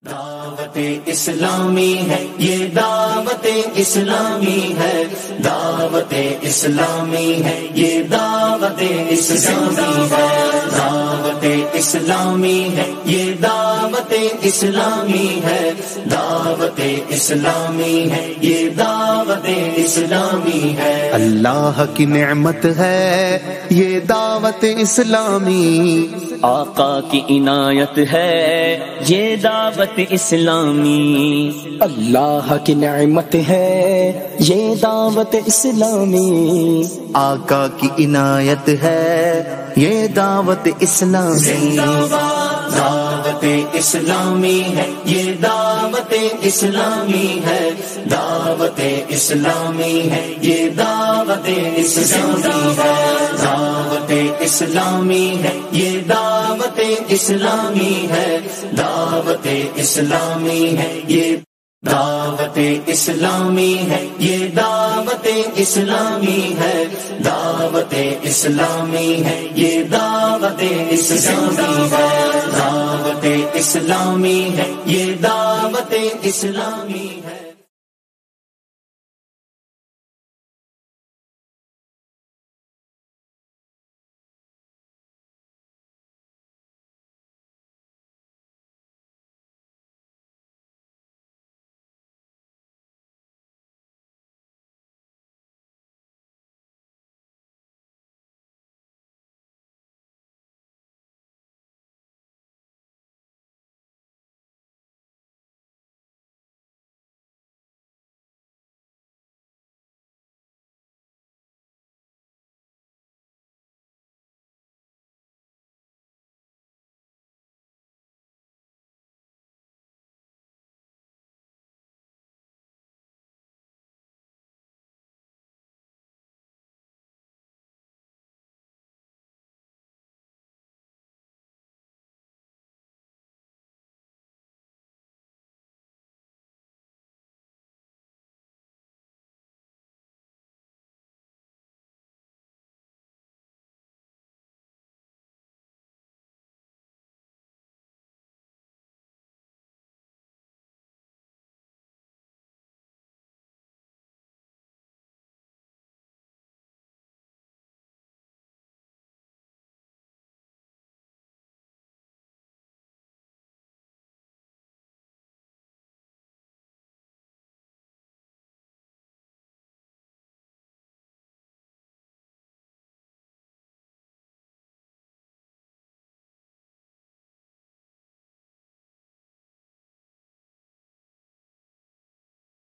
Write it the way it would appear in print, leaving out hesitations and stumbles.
दावते इस्लामी है, ये दावते इस्लामी है, दावते इस्लामी है, ये दावते इस्लामी है, दावते इस्लामी है, ये दावते इस्लामी है, दावते इस्लामी है, ये दावते इस्लामी है। अल्लाह की नेमत है ये दावत इस्लामी, आका की इनायत है ये दावत इस्लामी, अल्लाह की नेमत है ये दावत इस्लामी, आका की इनायत है ये दावत इस्लामी। दावते इस्लामी है, ये दावते इस्लामी है, दावते इस्लामी है, ये दावते इस्लामी है, दावते इस्लामी है, ये दावते इस्लामी है, दावते इस्लामी है, ये दावते इस्लामी है, ये दावते इस्लामी है, दावते इस्लामी है, ये दावते इस्लामी है, दावते इस्लामी है, ये दावते इस्लामी है।